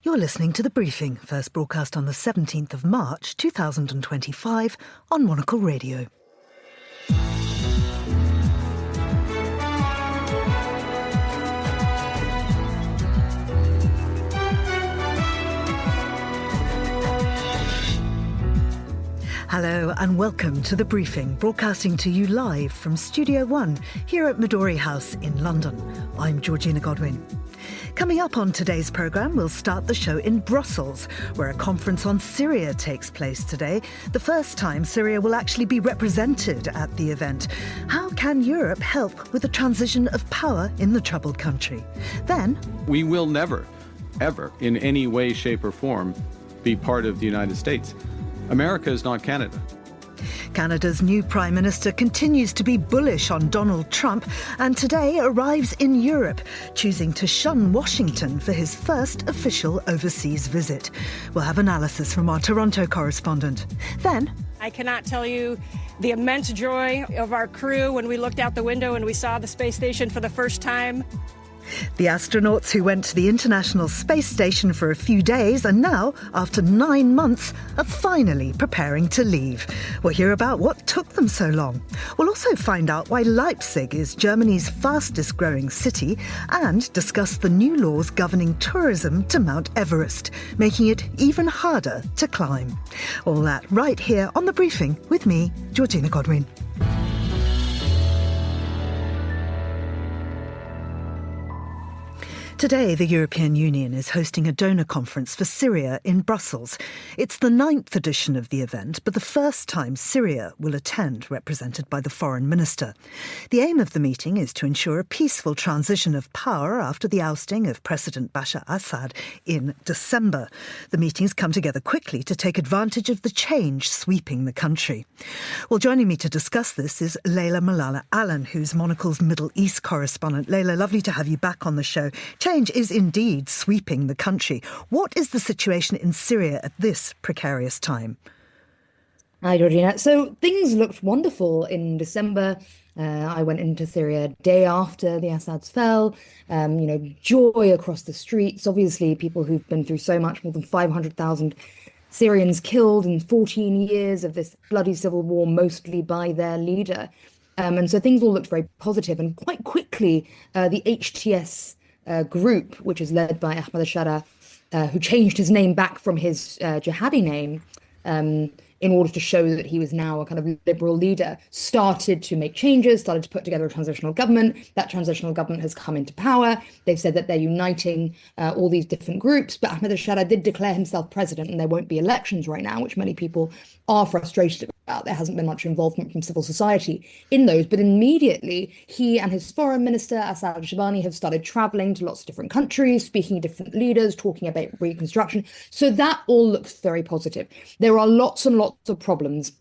You're listening to The Briefing, first broadcast on the 17th of March 2025 on Monocle Radio. Hello and welcome to The Briefing, broadcasting to you live from Studio One here at Midori House in London. I'm Georgina Godwin. Coming up on today's programme, we'll start the show in Brussels, where a conference on Syria takes place today. The first time Syria will actually be represented at the event. How can Europe help with the transition of power in the troubled country? Then, we will never, ever, in any way, shape or form, be part of the United States. America is not Canada. Canada's new Prime Minister continues to be bullish on Donald Trump and today arrives in Europe, choosing to shun Washington for his first official overseas visit. We'll have analysis from our Toronto correspondent. Then, I cannot tell you the immense joy of our crew when we looked out the window and we saw the space station for the first time. The astronauts who went to the International Space Station for a few days and now, after 9 months, are finally preparing to leave. We'll hear about what took them so long. We'll also find out why Leipzig is Germany's fastest growing city and discuss the new laws governing tourism to Mount Everest, making it even harder to climb. All that right here on The Briefing with me, Georgina Godwin. Today, the European Union is hosting a donor conference for Syria in Brussels. It's the 9th edition of the event, but the first time Syria will attend, represented by the foreign minister. The aim of the meeting is to ensure a peaceful transition of power after the ousting of President Bashar Assad in December. The meetings come together quickly to take advantage of the change sweeping the country. Well, joining me to discuss this is Layla Malala Allen, who's Monocle's Middle East correspondent. Layla, lovely to have you back on the show. Change is indeed sweeping the country. What is the situation in Syria at this precarious time? Hi, Georgina. So things looked wonderful in December. I went into Syria day after the Assads fell. Joy across the streets. Obviously, people who've been through so much, more than 500,000 Syrians killed in 14 years of this bloody civil war, mostly by their leader. And so things all looked very positive. And quite quickly, the HTS group, which is led by Ahmed al-Sharaa, who changed his name back from his jihadi name in order to show that he was now a kind of liberal leader, started to make changes, started to put together a transitional government. That transitional government has come into power. They've said that they're uniting all these different groups, but Ahmed al-Sharaa did declare himself president and there won't be elections right now, which many people are frustrated about. There hasn't been much involvement from civil society in those, but immediately he and his foreign minister, Asad al-Shabani, have started traveling to lots of different countries, speaking to different leaders, talking about reconstruction. So that all looks very positive. There are lots and lots of problems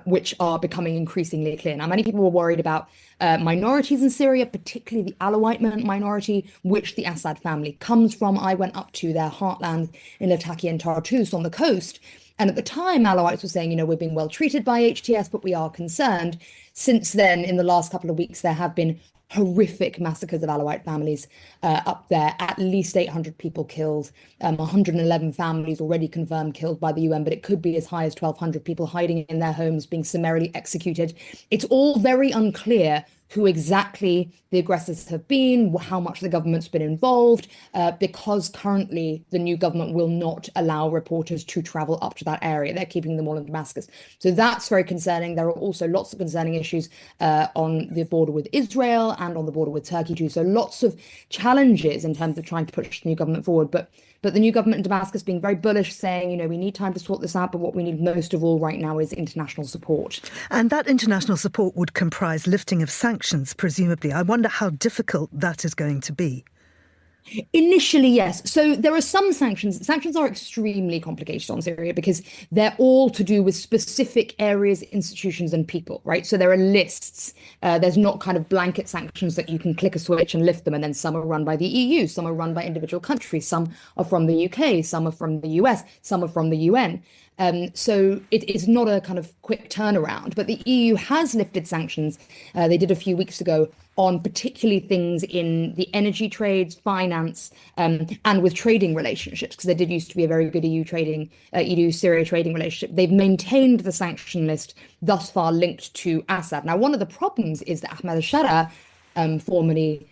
which are becoming increasingly clear. Now, many people were worried about minorities in Syria, particularly the Alawite minority, which the Assad family comes from. I went up to their heartland in Latakia and Tartus on the coast. And at the time, Alawites were saying, we're being well treated by HTS, but we are concerned. Since then, in the last couple of weeks, there have been horrific massacres of Alawite families up there, at least 800 people killed, 111 families already confirmed killed by the UN, but it could be as high as 1,200 people hiding in their homes, being summarily executed. It's all very unclear who exactly the aggressors have been, how much the government's been involved, because currently the new government will not allow reporters to travel up to that area. They're keeping them all in Damascus. So that's very concerning. There are also lots of concerning issues on the border with Israel and on the border with Turkey too. So lots of challenges in terms of trying to push the new government forward. But the new government in Damascus being very bullish, saying, we need time to sort this out, but what we need most of all right now is international support. And that international support would comprise lifting of sanctions, presumably. I wonder how difficult that is going to be. Initially, yes. So there are some sanctions. Sanctions are extremely complicated on Syria because they're all to do with specific areas, institutions and people, right? So there are lists. There's not kind of blanket sanctions that you can click a switch and lift them. And then some are run by the EU, some are run by individual countries, some are from the UK, some are from the US, some are from the UN. So it is not a kind of quick turnaround, but the EU has lifted sanctions. They did a few weeks ago on particularly things in the energy trades, finance, and with trading relationships, because there did used to be a very good EU-Syria trading relationship. They've maintained the sanction list thus far linked to Assad. Now, one of the problems is that Ahmed al-Sharaa, formerly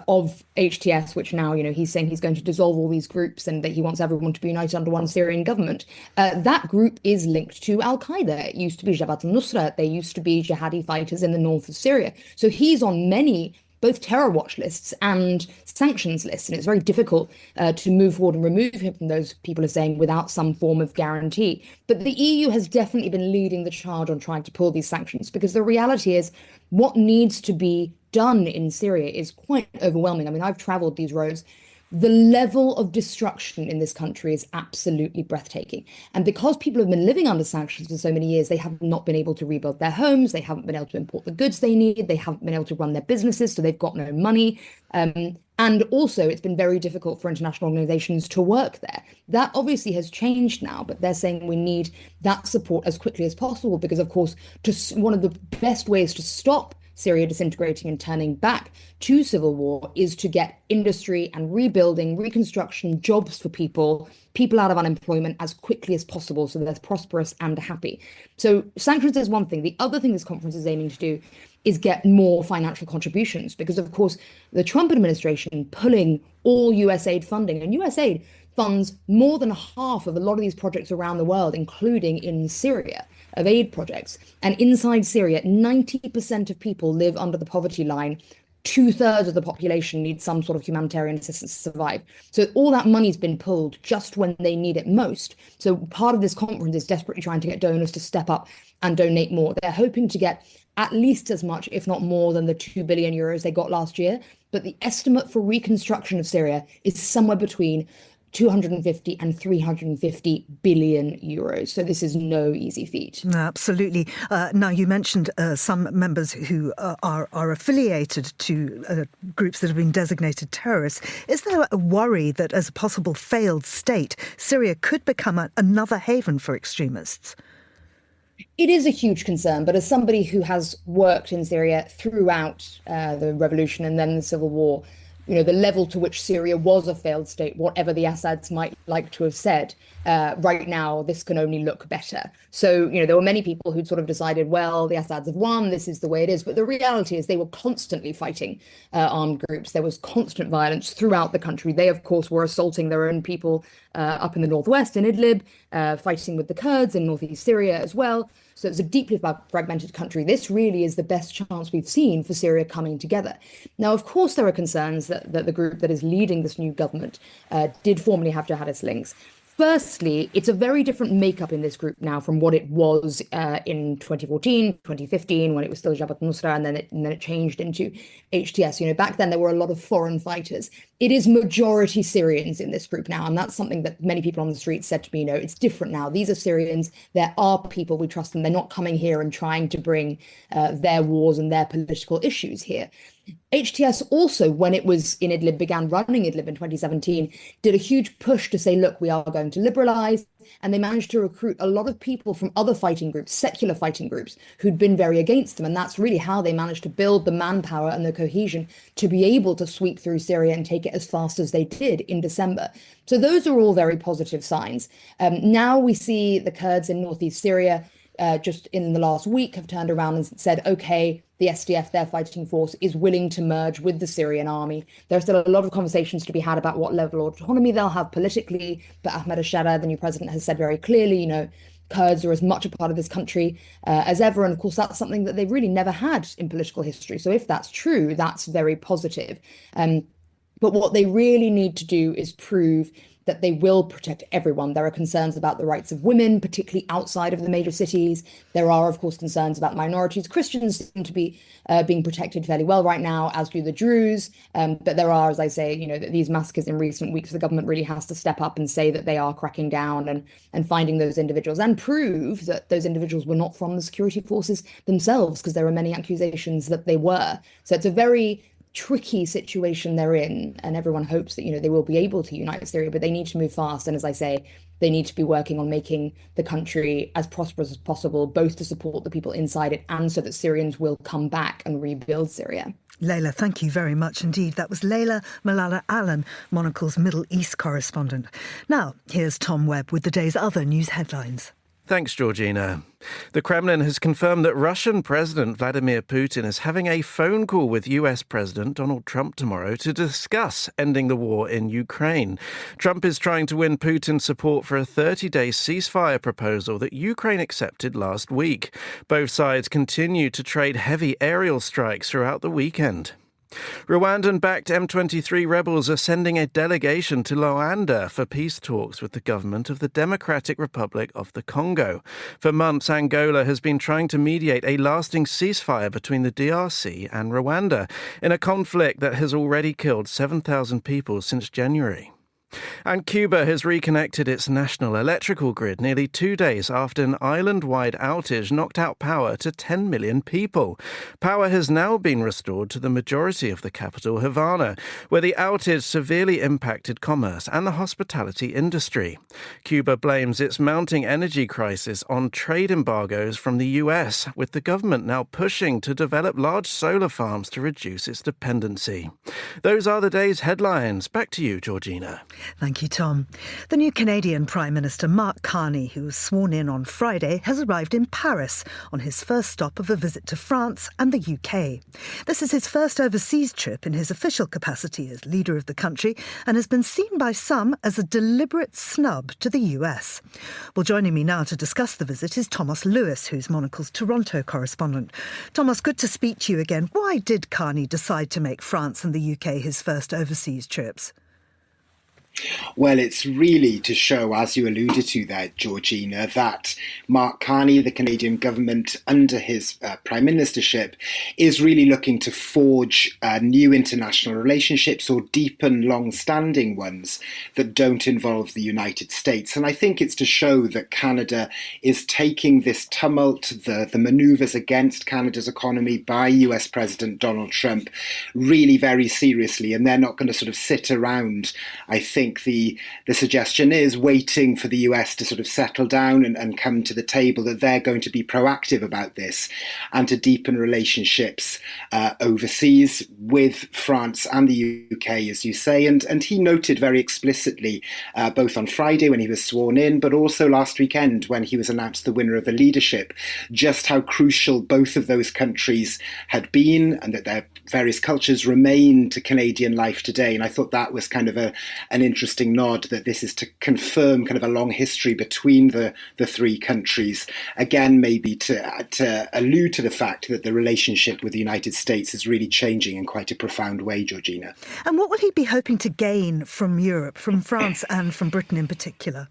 of HTS, which now, he's saying he's going to dissolve all these groups and that he wants everyone to be united under one Syrian government. That group is linked to al-Qaeda. It used to be Jabhat al-Nusra. They used to be jihadi fighters in the north of Syria. So he's on many, both terror watch lists and sanctions lists. And it's very difficult to move forward and remove him from those, people are saying, without some form of guarantee. But the EU has definitely been leading the charge on trying to pull these sanctions, because the reality is what needs to be done in Syria is quite overwhelming. I mean, I've traveled these roads. The level of destruction in this country is absolutely breathtaking. And because people have been living under sanctions for so many years, they have not been able to rebuild their homes. They haven't been able to import the goods they need. They haven't been able to run their businesses, so they've got no money. And also, it's been very difficult for international organizations to work there. That obviously has changed now, but they're saying we need that support as quickly as possible, because, of course, one of the best ways to stop Syria disintegrating and turning back to civil war is to get industry and rebuilding, reconstruction, jobs for people out of unemployment as quickly as possible, so they're prosperous and happy. So sanctions is one thing. The other thing this conference is aiming to do is get more financial contributions, because, of course, the Trump administration pulling all US aid funding, and US aid funds more than half of a lot of these projects around the world, including in Syria, of aid projects. And inside Syria, 90% of people live under the poverty line. 2/3 of the population needs some sort of humanitarian assistance to survive. So all that money's been pulled just when they need it most. So part of this conference is desperately trying to get donors to step up and donate more. They're hoping to get at least as much, if not more, than the 2 billion euros they got last year. But the estimate for reconstruction of Syria is somewhere between 250 and 350 billion euros. So this is no easy feat. Absolutely. Now, you mentioned some members who are affiliated to groups that have been designated terrorists. Is there a worry that as a possible failed state, Syria could become another haven for extremists? It is a huge concern, but as somebody who has worked in Syria throughout the revolution and then the civil war, the level to which Syria was a failed state, whatever the Assads might like to have said, right now, this can only look better. So, there were many people who'd sort of decided, well, the Assads have won, this is the way it is. But the reality is they were constantly fighting armed groups. There was constant violence throughout the country. They, of course, were assaulting their own people up in the northwest in Idlib, fighting with the Kurds in northeast Syria as well. So it's a deeply fragmented country. This really is the best chance we've seen for Syria coming together. Now, of course, there are concerns that the group that is leading this new government did formerly have jihadist links. Firstly, it's a very different makeup in this group now from what it was in 2014, 2015, when it was still Jabhat al-Nusra, and then it changed into HTS. Back then there were a lot of foreign fighters. It is majority Syrians in this group now, and that's something that many people on the street said to me, it's different now. These are Syrians. There are people, we trust them. They're not coming here and trying to bring their wars and their political issues here. HTS also, when it was in Idlib, began running Idlib in 2017, did a huge push to say, look, we are going to liberalize. And they managed to recruit a lot of people from other fighting groups, secular fighting groups, who'd been very against them. And that's really how they managed to build the manpower and the cohesion to be able to sweep through Syria and take it as fast as they did in December. So those are all very positive signs. Now we see the Kurds in northeast Syria just in the last week have turned around and said, OK, the SDF, their fighting force, is willing to merge with the Syrian army. There are still a lot of conversations to be had about what level of autonomy they'll have politically. But Ahmed al-Sharaa, the new president, has said very clearly, Kurds are as much a part of this country as ever. And of course, that's something that they've really never had in political history. So if that's true, that's very positive. But what they really need to do is prove that they will protect everyone. There are concerns about the rights of women, particularly outside of the major cities. There are, of course, concerns about minorities. Christians seem to be being protected fairly well right now, as do the Druze. But there are, as I say, these massacres in recent weeks, the government really has to step up and say that they are cracking down and finding those individuals and prove that those individuals were not from the security forces themselves, because there are many accusations that they were. So it's a very tricky situation they're in, and everyone hopes that, they will be able to unite Syria, but they need to move fast. And as I say, they need to be working on making the country as prosperous as possible, both to support the people inside it and so that Syrians will come back and rebuild Syria. Layla, thank you very much indeed. That was Layla Malala Allen, Monocle's Middle East correspondent. Now, here's Tom Webb with the day's other news headlines. Thanks, Georgina. The Kremlin has confirmed that Russian President Vladimir Putin is having a phone call with US President Donald Trump tomorrow to discuss ending the war in Ukraine. Trump is trying to win Putin's support for a 30-day ceasefire proposal that Ukraine accepted last week. Both sides continue to trade heavy aerial strikes throughout the weekend. Rwandan-backed M23 rebels are sending a delegation to Luanda for peace talks with the government of the Democratic Republic of the Congo. For months, Angola has been trying to mediate a lasting ceasefire between the DRC and Rwanda in a conflict that has already killed 7,000 people since January. And Cuba has reconnected its national electrical grid nearly 2 days after an island-wide outage knocked out power to 10 million people. Power has now been restored to the majority of the capital, Havana, where the outage severely impacted commerce and the hospitality industry. Cuba blames its mounting energy crisis on trade embargoes from the US, with the government now pushing to develop large solar farms to reduce its dependency. Those are the day's headlines. Back to you, Georgina. Thank you, Tom. The new Canadian Prime Minister, Mark Carney, who was sworn in on Friday, has arrived in Paris on his first stop of a visit to France and the UK. This is his first overseas trip in his official capacity as leader of the country and has been seen by some as a deliberate snub to the US. Well, joining me now to discuss the visit is Thomas Lewis, who's Monocle's Toronto correspondent. Thomas, good to speak to you again. Why did Carney decide to make France and the UK his first overseas trips? Well, it's really to show, as you alluded to there, Georgina, that Mark Carney, the Canadian government, under his prime ministership, is really looking to forge new international relationships or deepen long-standing ones that don't involve the United States. And I think it's to show that Canada is taking this tumult, the manoeuvres against Canada's economy by US President Donald Trump really very seriously. And they're not going to sort of sit around, I think, the suggestion is waiting for the US to sort of settle down and come to the table, that they're going to be proactive about this and to deepen relationships overseas with France and the UK, as you say. And he noted very explicitly, both on Friday when he was sworn in, but also last weekend when he was announced the winner of the leadership, just how crucial both of those countries had been and that their various cultures remain to Canadian life today. And I thought that was kind of an interesting nod, that this is to confirm kind of a long history between the three countries. Again, maybe to allude to the fact that the relationship with the United States is really changing in quite a profound way, Georgina. And what will he be hoping to gain from Europe, from France and from Britain in particular?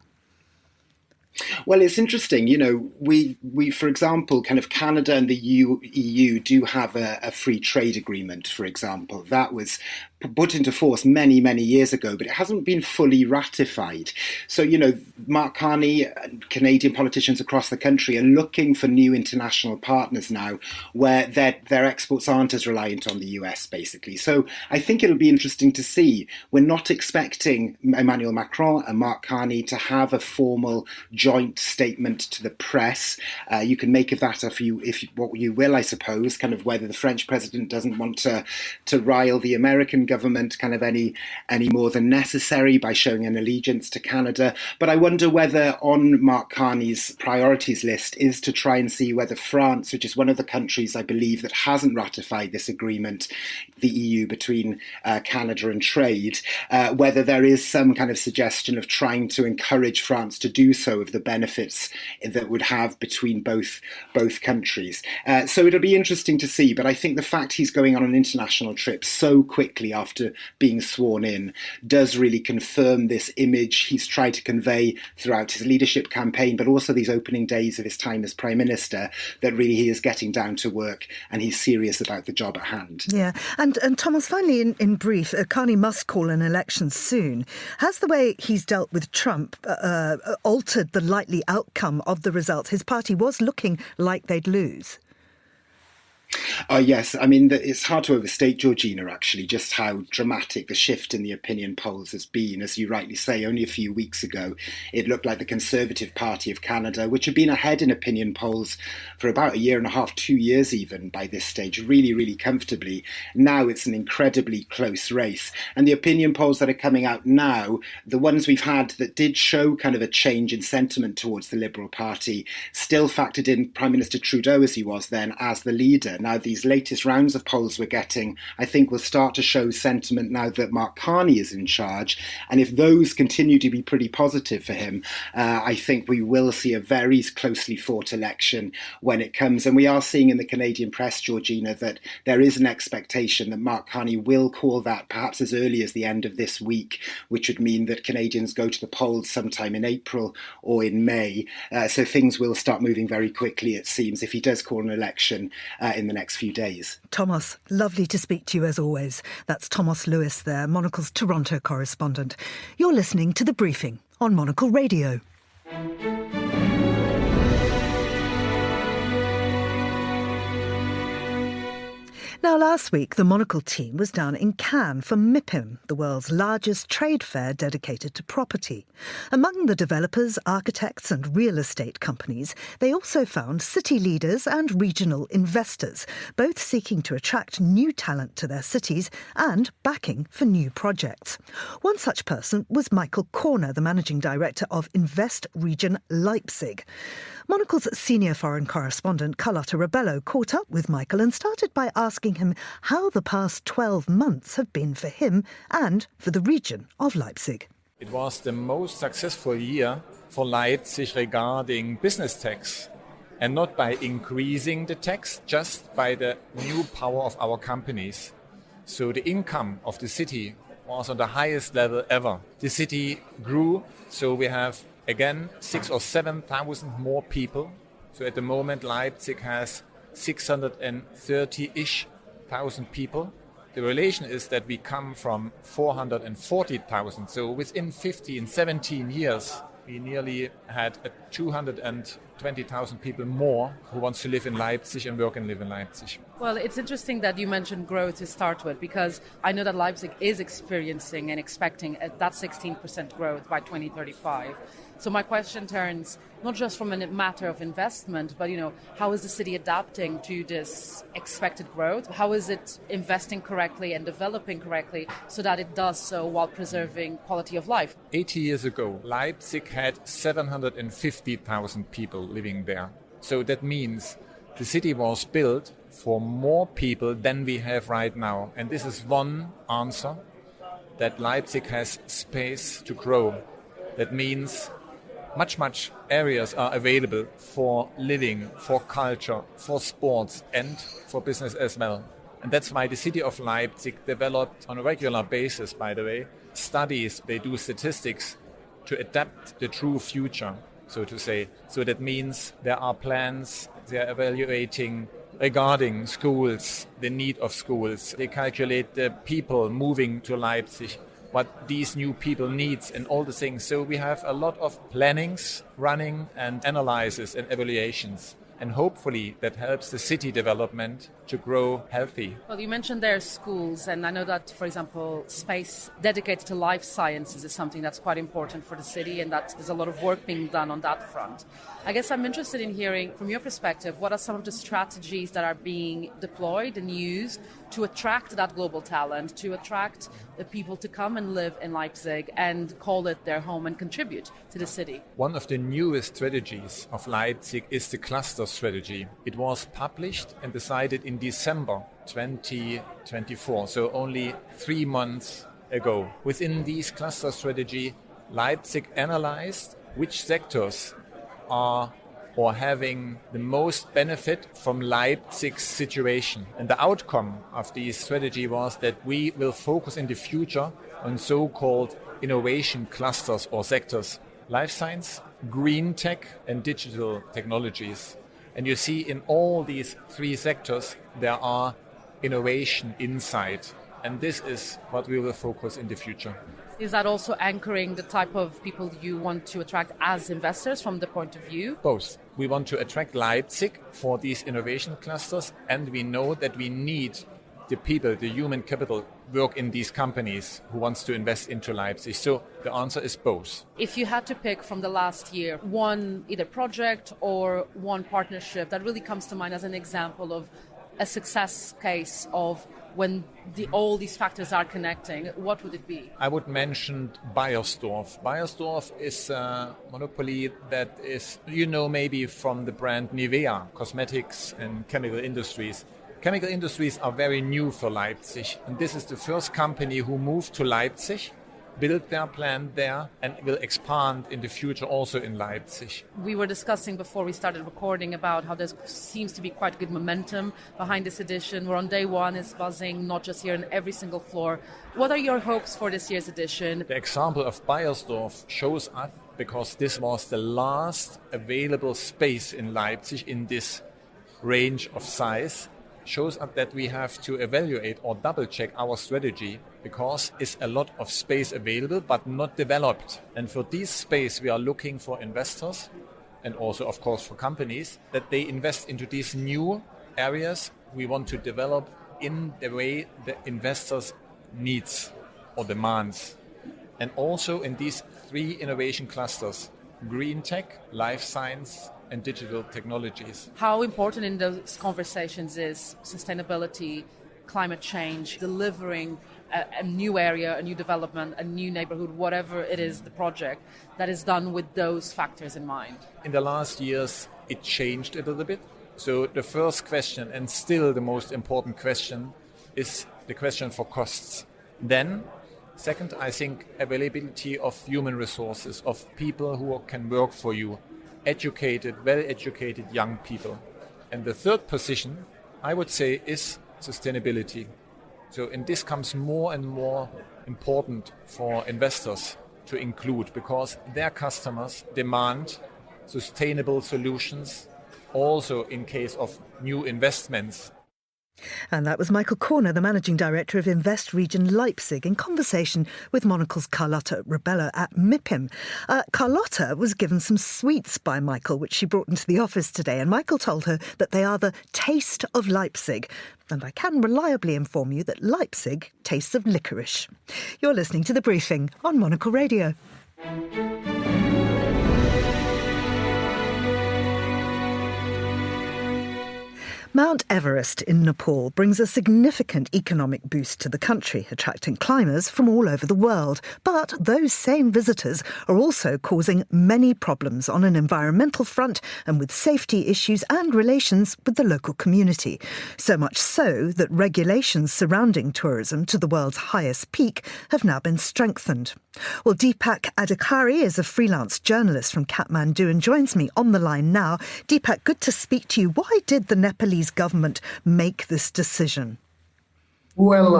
Well, it's interesting, we for example, kind of Canada and the EU do have a free trade agreement, for example. That was put into force many, many years ago, but it hasn't been fully ratified. So, Mark Carney and Canadian politicians across the country are looking for new international partners now where their exports aren't as reliant on the US, basically. So I think it'll be interesting to see. We're not expecting Emmanuel Macron and Mark Carney to have a formal joint statement to the press. You can make of that if what you will, I suppose, kind of whether the French president doesn't want to rile the American government kind of any more than necessary by showing an allegiance to Canada. But I wonder whether on Mark Carney's priorities list is to try and see whether France, which is one of the countries I believe that hasn't ratified this agreement, the EU between Canada and trade, whether there is some kind of suggestion of trying to encourage France to do so, of the benefits that would have between both countries. So it'll be interesting to see. But I think the fact he's going on an international trip so quickly after being sworn in does really confirm this image he's tried to convey throughout his leadership campaign, but also these opening days of his time as Prime Minister, that really he is getting down to work and he's serious about the job at hand. Yeah. And Thomas, finally, in brief, Carney must call an election soon. Has the way he's dealt with Trump altered the likely outcome of the results? His party was looking like they'd lose. Yes, I mean, it's hard to overstate, Georgina, actually, just how dramatic the shift in the opinion polls has been. As you rightly say, only a few weeks ago, it looked like the Conservative Party of Canada, which had been ahead in opinion polls for about a year and a half, 2 years even by this stage, really, really comfortably. Now it's an incredibly close race. And the opinion polls that are coming out now, the ones we've had that did show kind of a change in sentiment towards the Liberal Party, still factored in Prime Minister Trudeau as he was then as the leader. Now, these latest rounds of polls we're getting, I think, will start to show sentiment now that Mark Carney is in charge. And if those continue to be pretty positive for him, I think we will see a very closely fought election when it comes. And we are seeing in the Canadian press, Georgina, that there is an expectation that Mark Carney will call that perhaps as early as the end of this week, which would mean that Canadians go to the polls sometime in April or in May. So things will start moving very quickly, it seems, if he does call an election in the next few days. Thomas, lovely to speak to you as always. That's Thomas Lewis there, Monocle's Toronto correspondent. You're listening to The Briefing on Monocle Radio. Now, last week, the Monocle team was down in Cannes for MIPIM, the world's largest trade fair dedicated to property. Among the developers, architects and real estate companies, they also found city leaders and regional investors, both seeking to attract new talent to their cities and backing for new projects. One such person was Michael Corner, the managing director of Invest Region Leipzig. Monocle's senior foreign correspondent Carlotta Rebello caught up with Michael and started by asking him how the past 12 months have been for him and for the region of Leipzig. It was the most successful year for Leipzig regarding business tax, and not by increasing the tax, just by the new power of our companies. So the income of the city was on the highest level ever. The city grew, so we have again 6,000 or 7,000 more people. So at the moment Leipzig has 630-ish thousand people. The relation is that we come from 440,000. So within 15, 17 years, we nearly had 220,000 people more who wants to live in Leipzig and work and live in Leipzig. Well, it's interesting that you mentioned growth to start with, because I know that Leipzig is experiencing and expecting that 16% growth by 2035. So my question turns not just from a matter of investment, but, how is the city adapting to this expected growth? How is it investing correctly and developing correctly so that it does so while preserving quality of life? 80 years ago, Leipzig had 750,000 people living there. So that means the city was built for more people than we have right now. And this is one answer, that Leipzig has space to grow. That means much areas are available for living, for culture, for sports and for business as well. And that's why the city of Leipzig developed on a regular basis, by the way, studies, they do statistics to adapt the true future, so to say. So that means there are plans, they are evaluating regarding schools, the need of schools. They calculate the people moving to Leipzig, what these new people needs and all the things. So we have a lot of plannings running and analysis and evaluations. And hopefully that helps the city development to grow healthy. Well, you mentioned there are schools, and I know that, for example, space dedicated to life sciences is something that's quite important for the city, and that there's a lot of work being done on that front. I guess I'm interested in hearing, from your perspective, what are some of the strategies that are being deployed and used to attract that global talent, to attract the people to come and live in Leipzig and call it their home and contribute to the city? One of the newest strategies of Leipzig is the cluster strategy. It was published and decided in December 2024, so only 3 months ago. Within this cluster strategy, Leipzig analyzed which sectors are or having the most benefit from Leipzig's situation. And the outcome of this strategy was that we will focus in the future on so-called innovation clusters or sectors: life science, green tech and digital technologies. And you see in all these 3 sectors there are innovation inside. And this is what we will focus in the future. Is that also anchoring the type of people you want to attract as investors from the point of view? Both. We want to attract Leipzig for these innovation clusters, and we know that we need the people, the human capital, work in these companies who wants to invest into Leipzig. So the answer is both. If you had to pick from the last year one either project or one partnership that really comes to mind as an example of a success case of when all these factors are connecting, what would it be? I would mention Beiersdorf. Beiersdorf is a monopoly that is, maybe from the brand Nivea, cosmetics and chemical industries. Chemical industries are very new for Leipzig, and this is the first company who moved to Leipzig, built their plant there, and will expand in the future also in Leipzig. We were discussing before we started recording about how there seems to be quite good momentum behind this edition. We're on day one, it's buzzing, not just here, in every single floor. What are your hopes for this year's edition? The example of Beiersdorf shows us, because this was the last available space in Leipzig in this range of size, shows us that we have to evaluate or double-check our strategy, because it's a lot of space available but not developed. And for this space, we are looking for investors, and also, of course, for companies, that they invest into these new areas we want to develop in the way the investors needs or demands. And also in these 3 innovation clusters: green tech, life science, and digital technologies. How important in those conversations is sustainability, climate change, delivering a new area, a new development, a new neighborhood, whatever it is, the project that is done with those factors in mind? In the last years, it changed a little bit. So the first question, and still the most important question, is the question for costs. Then, second, I think availability of human resources, of people who can work for you, educated, well-educated young people. And the third position, I would say, is sustainability. So, and this comes more and more important for investors to include, because their customers demand sustainable solutions, also in case of new investments. And that was Michael Corner, the Managing Director of Invest Region Leipzig, in conversation with Monocle's Carlotta Rebella at MIPIM. Carlotta was given some sweets by Michael, which she brought into the office today, and Michael told her that they are the taste of Leipzig. And I can reliably inform you that Leipzig tastes of licorice. You're listening to The Briefing on Monocle Radio. Mount Everest in Nepal brings a significant economic boost to the country, attracting climbers from all over the world. But those same visitors are also causing many problems on an environmental front and with safety issues and relations with the local community. So much so that regulations surrounding tourism to the world's highest peak have now been strengthened. Well, Deepak Adhikari is a freelance journalist from Kathmandu and joins me on the line now. Deepak, good to speak to you. Why did the Nepalese government make this decision? Well,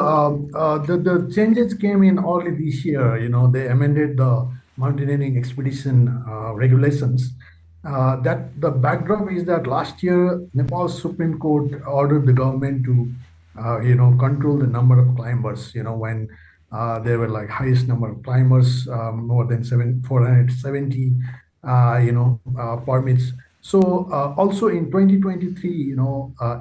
the changes came in early this year. They amended the mountaineering expedition regulations. That the backdrop is that last year, Nepal's Supreme Court ordered the government to, control the number of climbers. When there were like highest number of climbers, more than 470, permits. So also in 2023,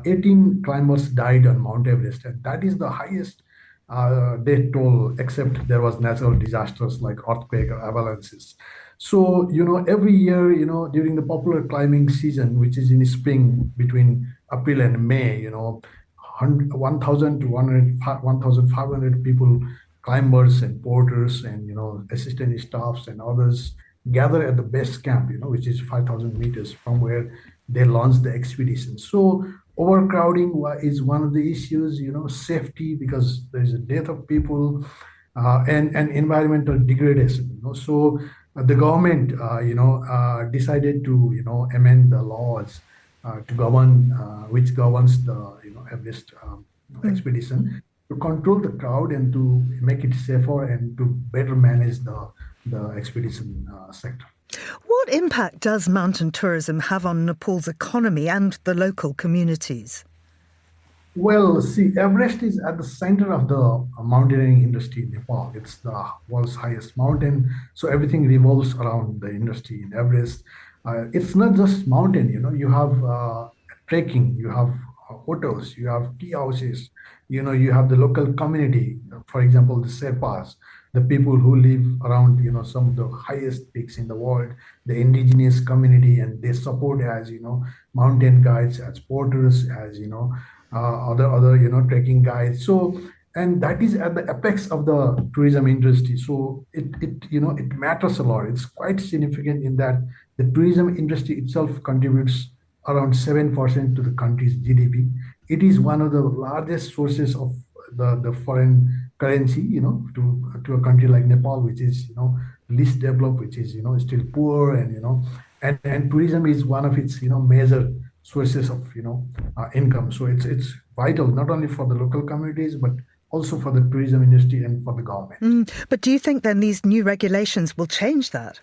18 climbers died on Mount Everest, and that is the highest death toll, except there was natural disasters like earthquake or avalanches. So, every year, during the popular climbing season, which is in spring between April and May, 1,000 to 1,500 people, climbers and porters and, assistant staffs and others gather at the base camp, which is 5,000 meters from where they launched the expedition. So overcrowding is one of the issues, safety, because there's a death of people, and environmental degradation. So the government, decided to, amend the laws to govern, which governs the, Everest expedition, to control the crowd and to make it safer and to better manage the expedition sector. What impact does mountain tourism have on Nepal's economy and the local communities? Well, see, Everest is at the center of the mountaineering industry in Nepal. It's the world's highest mountain, so everything revolves around the industry in Everest. It's not just mountain, you have trekking, you have hotels, you have tea houses, you have the local community. For example, the Sherpas, the people who live around, some of the highest peaks in the world, the indigenous community, and they support as, mountain guides, as porters, as, other trekking guides. So, and that is at the apex of the tourism industry. So it matters a lot. It's quite significant in that the tourism industry itself contributes around 7% to the country's GDP. It is one of the largest sources of the foreign currency, to a country like Nepal, which is, least developed, which is, still poor, and, and tourism is one of its, major sources of, income. So it's vital, not only for the local communities, but also for the tourism industry and for the government. But do you think then these new regulations will change that?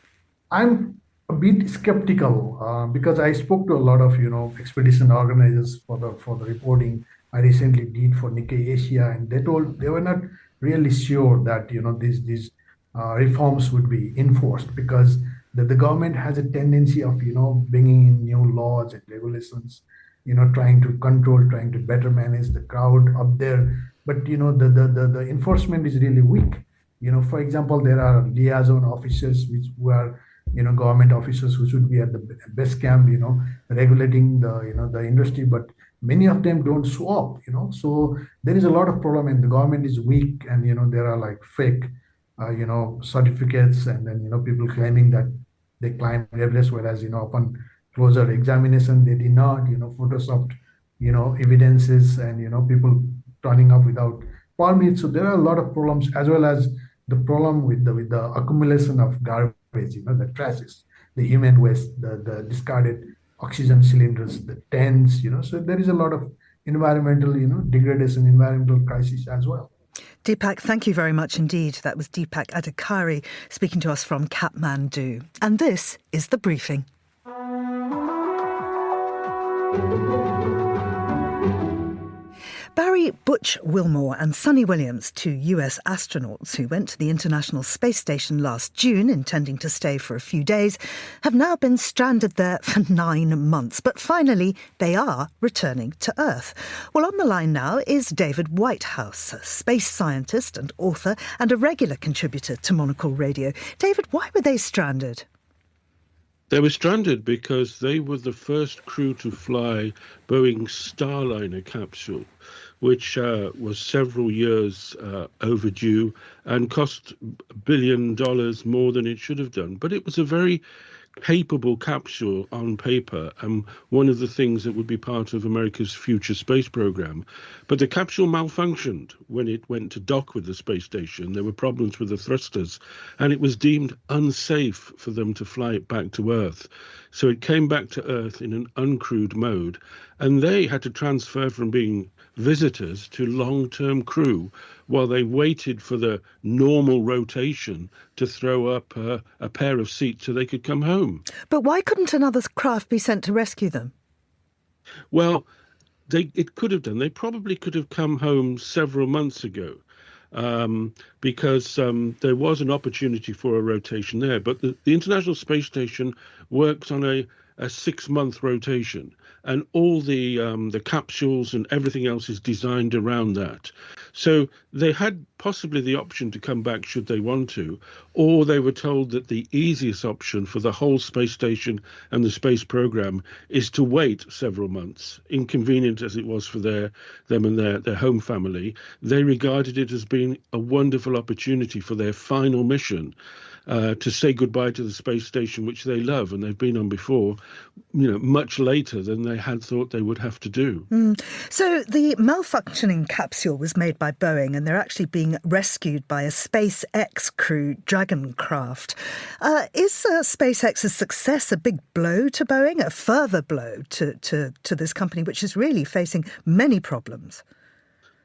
I'm a bit skeptical because I spoke to a lot of expedition organizers for the reporting I recently did for Nikkei Asia, and they told they were not really sure that these reforms would be enforced, because the government has a tendency of bringing in new laws and regulations, trying to control, trying to better manage the crowd up there. But the enforcement is really weak. For example, there are liaison officers who are government officers who should be at the base camp, regulating the industry, but many of them don't show up, so there is a lot of problem, and the government is weak, and there are like fake certificates, and then people claiming that they climbed Everest, whereas upon closer examination they did not, photoshopped evidences, and people turning up without permits. So there are a lot of problems, as well as the problem with the accumulation of garbage, the trashes, the human waste, the discarded oxygen cylinders, the tents, so there is a lot of environmental, degradation, environmental crisis as well. Deepak, thank you very much indeed. That was Deepak Adhikari speaking to us from Kathmandu. And this is The Briefing. Barry Butch Wilmore and Sonny Williams, two US astronauts who went to the International Space Station last June intending to stay for a few days, have now been stranded there for 9 months. But finally, they are returning to Earth. Well, on the line now is David Whitehouse, a space scientist and author and a regular contributor to Monocle Radio. David, why were they stranded? They were stranded because they were the first crew to fly Boeing's Starliner capsule, which was several years overdue and cost $1 billion more than it should have done. But it was a very capable capsule on paper, and one of the things that would be part of America's future space program. But the capsule malfunctioned when it went to dock with the space station. There were problems with the thrusters, and it was deemed unsafe for them to fly it back to Earth. So it came back to Earth in an uncrewed mode, and they had to transfer from being visitors to long-term crew while they waited for the normal rotation to throw up a pair of seats so they could come home. But why couldn't another craft be sent to rescue them? Well, it could have done. They probably could have come home several months ago, because there was an opportunity for a rotation there. But the International Space Station works on a 6-month rotation, and all the capsules and everything else is designed around that. So they had possibly the option to come back should they want to, or they were told that the easiest option for the whole space station and the space program is to wait several months. Inconvenient as it was for them and their home family, they regarded it as being a wonderful opportunity for their final mission, to say goodbye to the space station, which they love and they've been on before, much later than they had thought they would have to do. So the malfunctioning capsule was made by Boeing, and they're actually being rescued by a SpaceX crew Dragon craft. Is SpaceX's success a big blow to Boeing, a further blow to this company, which is really facing many problems?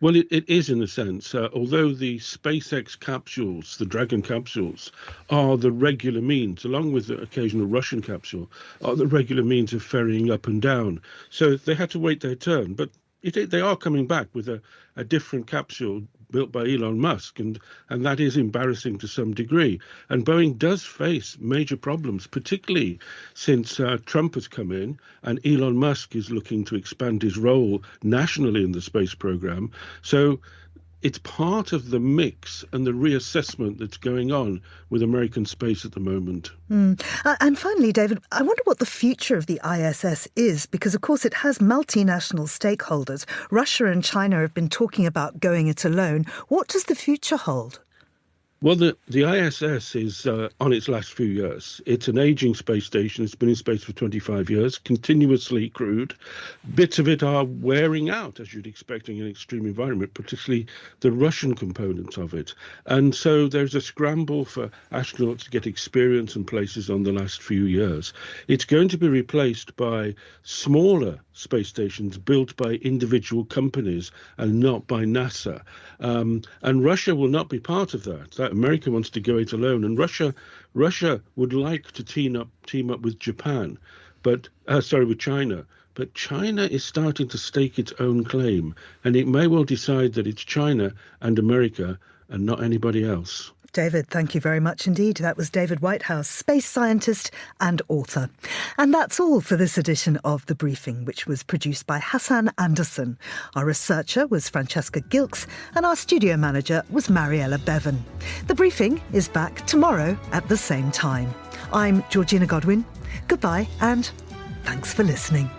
Well, it is in a sense, although the SpaceX capsules, the Dragon capsules, are the regular means, along with the occasional Russian capsule, are the regular means of ferrying up and down. So they had to wait their turn. But they are coming back with a different capsule built by Elon Musk, and that is embarrassing to some degree. And Boeing does face major problems, particularly since Trump has come in and Elon Musk is looking to expand his role nationally in the space program. So it's part of the mix and the reassessment that's going on with American space at the moment. And finally, David, I wonder what the future of the ISS is, because, of course, it has multinational stakeholders. Russia and China have been talking about going it alone. What does the future hold? Well, the ISS is on its last few years. It's an aging space station. It's been in space for 25 years, continuously crewed. Bits of it are wearing out, as you'd expect in an extreme environment, particularly the Russian component of it. And so there's a scramble for astronauts to get experience and places on the last few years. It's going to be replaced by smaller space stations built by individual companies and not by NASA. And Russia will not be part of that. America wants to go it alone, and Russia would like to team up with Japan, but with China. But China is starting to stake its own claim, and it may well decide that it's China and America and not anybody else. David, thank you very much indeed. That was David Whitehouse, space scientist and author. And that's all for this edition of The Briefing, which was produced by Hassan Anderson. Our researcher was Francesca Gilks, and our studio manager was Mariella Bevan. The Briefing is back tomorrow at the same time. I'm Georgina Godwin. Goodbye, and thanks for listening.